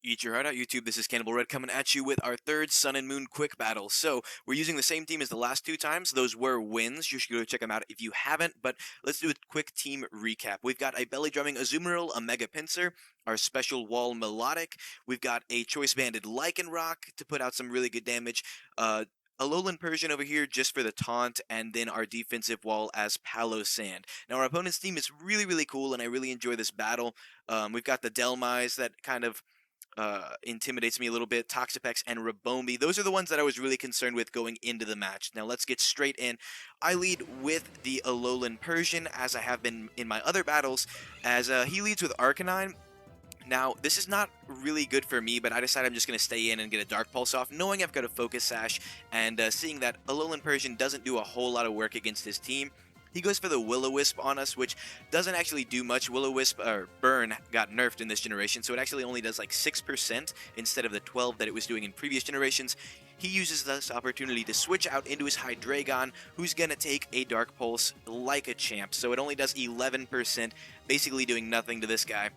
Eat your heart out, YouTube. This is Cannibal Red coming at you with our third Sun and Moon quick battle. So, we're using the same team as the last two times. Those were wins. You should go check them out if you haven't, but let's do a quick team recap. We've got a belly drumming Azumarill, a Mega Pinsir, our special wall Melodic. We've got a choice banded Lycanroc to put out some really good damage. A Lowland Persian over here just for the taunt, and then our defensive wall as Palo Sand. Now, our opponent's team is really, really cool, and I really enjoy this battle. We've got the Delmise that kind of intimidates me a little bit. Toxapex and Rabombi. Those are the ones that I was really concerned with going into the match. Now let's get straight in. I lead with the Alolan Persian, as I have been in my other battles, as he leads with Arcanine. Now, this is not really good for me, but I decided I'm just going to stay in and get a Dark Pulse off, knowing I've got a Focus Sash, and seeing that Alolan Persian doesn't do a whole lot of work against his team. He goes for the Will-O-Wisp on us, which doesn't actually do much. Will-O-Wisp, or Burn, got nerfed in this generation, so it actually only does like 6% instead of the 12 that it was doing in previous generations. He uses this opportunity to switch out into his Hydreigon, who's going to take a Dark Pulse like a champ. So it only does 11%, basically doing nothing to this guy.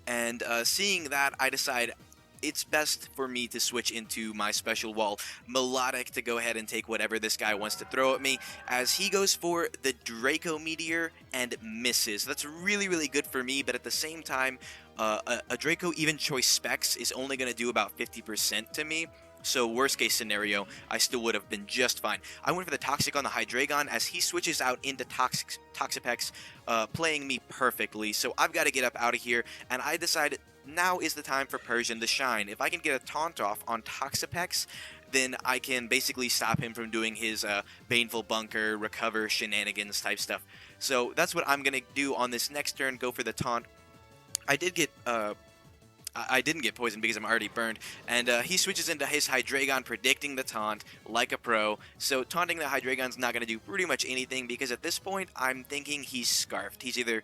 And seeing that, I decide it's best for me to switch into my special wall, Melodic, to go ahead and take whatever this guy wants to throw at me, as he goes for the Draco Meteor and misses. That's really, really good for me, but at the same time, a Draco even choice specs is only going to do about 50% to me. So worst case scenario, I still would have been just fine. I went for the Toxic on the Hydreigon as he switches out into Toxapex, playing me perfectly. So I've got to get up out of here, and I decide now is the time for Persian to shine. If I can get a taunt off on Toxapex, then I can basically stop him from doing his Baneful Bunker, Recover, shenanigans type stuff. So that's what I'm going to do on this next turn, go for the taunt. I did get I didn't get poisoned because I'm already burned, and he switches into his Hydreigon, predicting the taunt like a pro. So taunting the Hydreigon's not going to do pretty much anything, because at this point I'm thinking he's Scarfed. He's either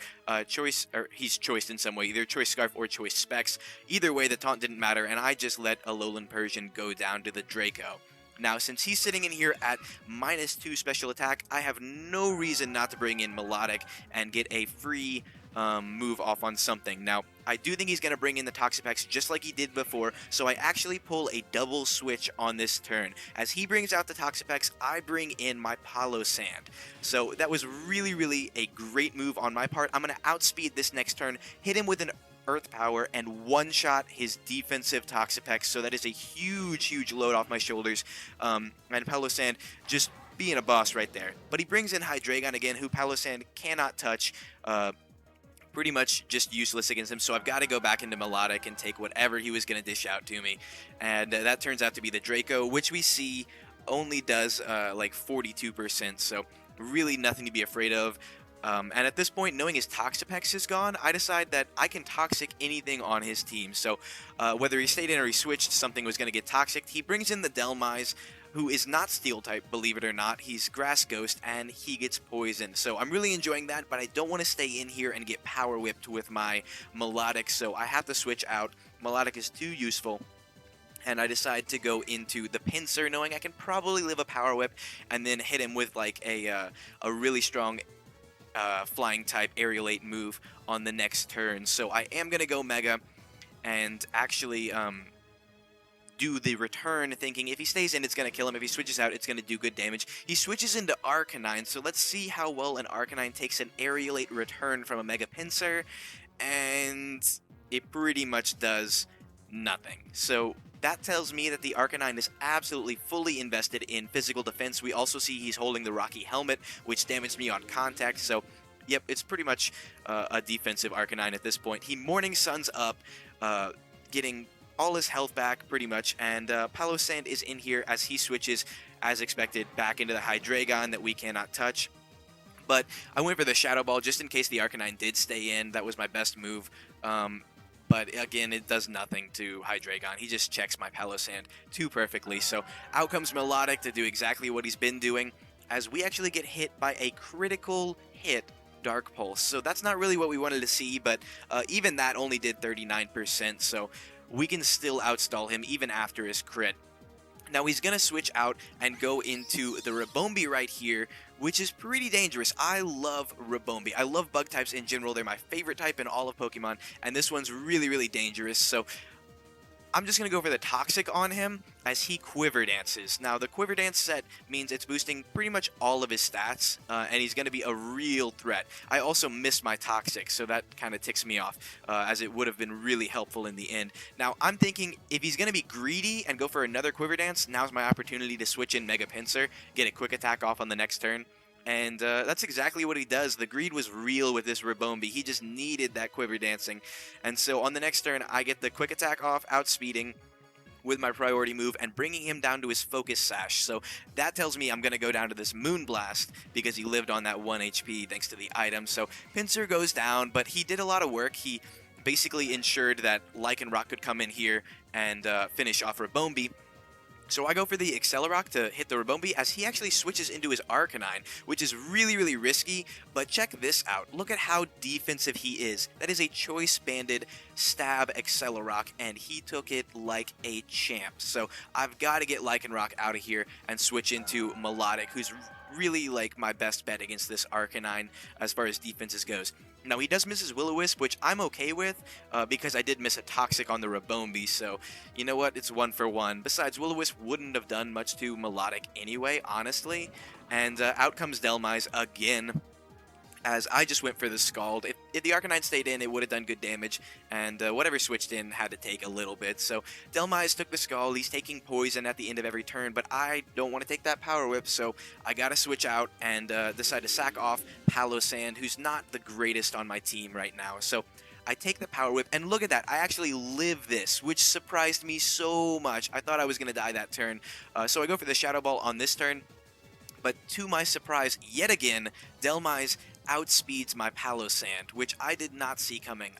he's choiced in some way, either choice Scarf or choice Specs. Either way, the taunt didn't matter, and I just let Alolan Persian go down to the Draco. Now, since he's sitting in here at -2 special attack, I have no reason not to bring in Melodic and get a free move off on something. Now, I do think he's going to bring in the Toxapex just like he did before, so I actually pull a double switch on this turn. As he brings out the Toxapex, I bring in my Palo Sand. So that was really, really a great move on my part. I'm going to outspeed this next turn, hit him with an Earth Power, and one-shot his defensive Toxapex, so that is a huge, huge load off my shoulders. And Palo Sand just being a boss right there. But he brings in Hydreigon again, who Palo Sand cannot touch. Pretty much just useless against him, so I've got to go back into Melodic and take whatever he was going to dish out to me. And that turns out to be the Draco, which we see only does like 42%, so really nothing to be afraid of. And at this point, knowing his Toxapex is gone, I decide that I can Toxic anything on his team. So whether he stayed in or he switched, something was going to get Toxic. He brings in the Delmise, who is not Steel type, believe it or not. He's Grass Ghost, and he gets poisoned. So I'm really enjoying that, but I don't want to stay in here and get Power Whipped with my Melodic, so I have to switch out. Melodic is too useful, and I decide to go into the Pinsir, knowing I can probably live a Power Whip and then hit him with like a really strong Flying type Aerialate move on the next turn. So I am going to go Mega and actually do the return, thinking if he stays in, it's going to kill him. If he switches out, it's going to do good damage. He switches into Arcanine, so let's see how well an Arcanine takes an Aerialate return from a Mega Pinsir, and it pretty much does nothing. So that tells me that the Arcanine is absolutely fully invested in physical defense. We also see he's holding the Rocky Helmet, which damaged me on contact, so yep, it's pretty much a defensive Arcanine at this point. He Morning Suns up, getting all his health back pretty much, and Palo Sand is in here as he switches, as expected, back into the Hydreigon that we cannot touch. But I went for the Shadow Ball just in case the Arcanine did stay in. That was my best move. But again, it does nothing to Hydreigon. He just checks my Palo Sand too perfectly. So out comes Melodic to do exactly what he's been doing, as we actually get hit by a critical hit Dark Pulse. So that's not really what we wanted to see, but even that only did 39%, so we can still outstall him even after his crit. Now he's going to switch out and go into the Rabombi right here, which is pretty dangerous. I love Rabombi. I love bug types in general. They're my favorite type in all of Pokemon, and this one's really, really dangerous. So I'm just going to go for the Toxic on him as he Quiver Dances. Now, the Quiver Dance set means it's boosting pretty much all of his stats, and he's going to be a real threat. I also missed my Toxic, so that kind of ticks me off, as it would have been really helpful in the end. Now, I'm thinking if he's going to be greedy and go for another Quiver Dance, now's my opportunity to switch in Mega Pinsir, get a quick attack off on the next turn. And that's exactly what he does. The greed was real with this Rabombi. He just needed that Quiver Dancing. And so on the next turn, I get the quick attack off, outspeeding with my priority move and bringing him down to his Focus Sash. So that tells me I'm going to go down to this Moonblast because he lived on that 1 HP thanks to the item. So Pinsir goes down, but he did a lot of work. He basically ensured that Lycanroc could come in here and finish off Rabombi. So I go for the Accelerock to hit the Rabombi as he actually switches into his Arcanine, which is really, really risky, but check this out. Look at how defensive he is. That is a Choice Banded Stab Accelerock, and he took it like a champ. So I've got to get Lycanroc out of here and switch into Melodic, who's really like my best bet against this Arcanine as far as defenses goes. Now, he does miss his Will-O-Wisp, which I'm okay with, because I did miss a Toxic on the Rabombi, so you know what? It's 1 for 1. Besides, Will-O-Wisp wouldn't have done much to Melodic anyway, honestly. And out comes Delmise again, as I just went for the Scald. If the Arcanine stayed in, it would have done good damage, and whatever switched in had to take a little bit. So Delmise took the Scald. He's taking Poison at the end of every turn, but I don't want to take that Power Whip, so I gotta switch out and decide to sack off Palossand, who's not the greatest on my team right now. So I take the Power Whip, and look at that, I actually live this, which surprised me so much. I thought I was going to die that turn, so I go for the Shadow Ball on this turn, but to my surprise, yet again, Delmise outspeeds my Palossand, which I did not see coming.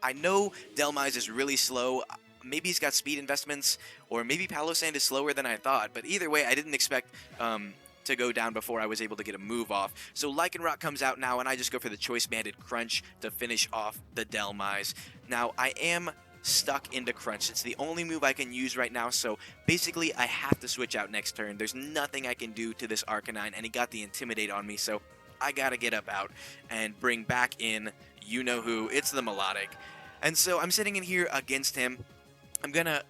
I know Delmise is really slow. Maybe he's got speed investments, or maybe Palossand is slower than I thought, but either way, I didn't expect to go down before I was able to get a move off. So Lycanroc comes out now, and I just go for the Choice Banded Crunch to finish off the Delmise. Now, I am stuck into Crunch. It's the only move I can use right now, so basically I have to switch out next turn. There's nothing I can do to this Arcanine, and he got the Intimidate on me, so I gotta get up out and bring back in you-know-who. It's the Melodic. And so I'm sitting in here against him. I'm gonna...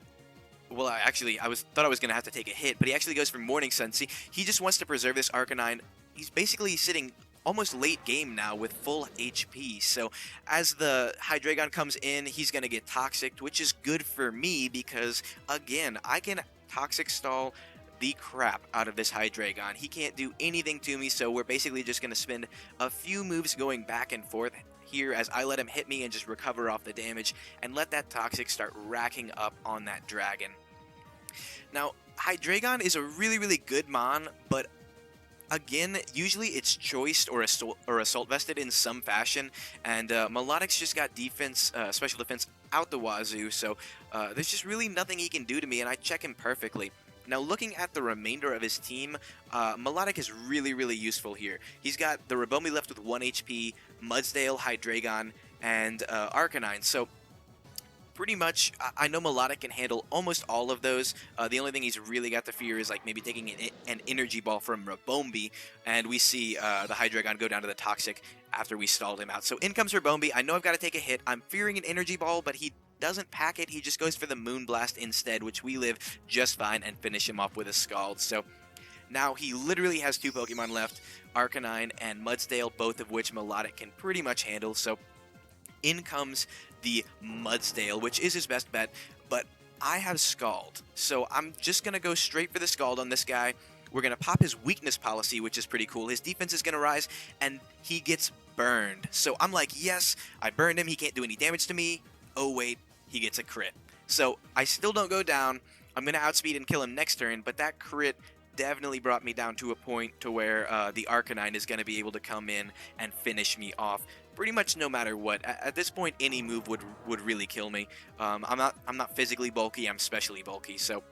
Well, thought I was going to have to take a hit, but he actually goes for Morning Sun. See, he just wants to preserve this Arcanine. He's basically sitting almost late game now with full HP. So as the Hydreigon comes in, he's going to get Toxic, which is good for me because, again, I can Toxic Stall the crap out of this Hydreigon. He can't do anything to me, so we're basically just going to spend a few moves going back and forth here as I let him hit me and just recover off the damage and let that Toxic start racking up on that Dragon. Now, Hydreigon is a really, really good Mon, but again, usually it's choiced or assault vested in some fashion, and Melodic's just got defense, special defense out the wazoo, so there's just really nothing he can do to me, and I check him perfectly. Now, looking at the remainder of his team, Melodic is really, really useful here. He's got the Rabombi left with 1 HP, Mudsdale, Hydreigon, and Arcanine. So, pretty much, I know Melodic can handle almost all of those. The only thing he's really got to fear is like maybe taking an Energy Ball from Rabombi, and we see the Hydreigon go down to the Toxic after we stalled him out. So, in comes Rabombi. I know I've got to take a hit. I'm fearing an Energy Ball, but he doesn't pack it. He just goes for the Moonblast instead, which we live just fine, and finish him off with a Scald. So now he literally has 2 Pokemon left, Arcanine and Mudsdale, both of which Melodic can pretty much handle. So in comes the Mudsdale, which is his best bet, but I have Scald. So I'm just going to go straight for the Scald on this guy. We're going to pop his weakness policy, which is pretty cool. His defense is going to rise, and he gets burned. So I'm like, yes, I burned him. He can't do any damage to me. Oh, wait. He gets a crit. So I still don't go down. I'm going to outspeed and kill him next turn, but that crit definitely brought me down to a point to where the Arcanine is going to be able to come in and finish me off pretty much no matter what. At this point, any move would really kill me. I'm not physically bulky, I'm specially bulky, so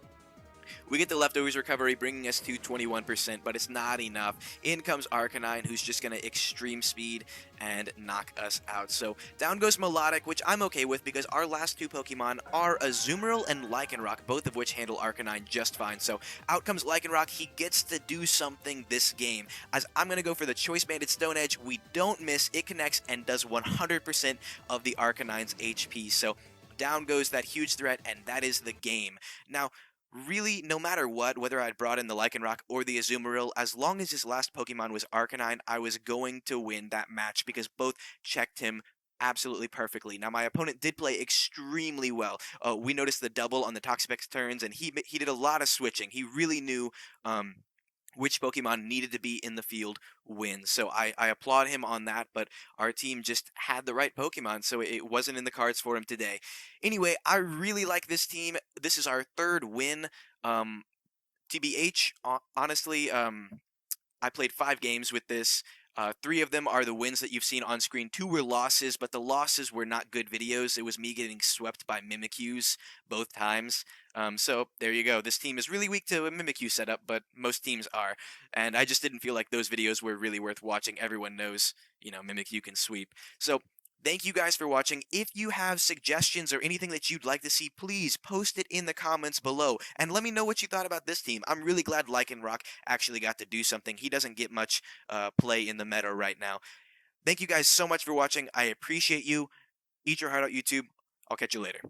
we get the Leftovers recovery, bringing us to 21%, but it's not enough. In comes Arcanine, who's just going to extreme speed and knock us out. So down goes Melodic, which I'm okay with because our last 2 Pokemon are Azumarill and Lycanroc, both of which handle Arcanine just fine. So out comes Lycanroc. He gets to do something this game, as I'm going to go for the Choice Banded Stone Edge. We don't miss. It connects and does 100% of the Arcanine's HP. So down goes that huge threat, and that is the game. Now, really, no matter what, whether I'd brought in the Lycanroc or the Azumarill, as long as his last Pokemon was Arcanine, I was going to win that match because both checked him absolutely perfectly. Now, my opponent did play extremely well. We noticed the double on the Toxapex turns, and he did a lot of switching. He really knew which Pokemon needed to be in the field when. So I applaud him on that, but our team just had the right Pokemon, so it wasn't in the cards for him today. Anyway, I really like this team. This is our third win. TBH, honestly, I played 5 games with this. 3 of them are the wins that you've seen on screen. 2 were losses, but the losses were not good videos. It was me getting swept by Mimikyus both times. So there you go. This team is really weak to a Mimikyu setup, but most teams are. And I just didn't feel like those videos were really worth watching. Everyone knows, Mimikyu can sweep. So thank you guys for watching. If you have suggestions or anything that you'd like to see, please post it in the comments below. And let me know what you thought about this team. I'm really glad Lycanroc actually got to do something. He doesn't get much play in the meta right now. Thank you guys so much for watching. I appreciate you. Eat your heart out, YouTube. I'll catch you later.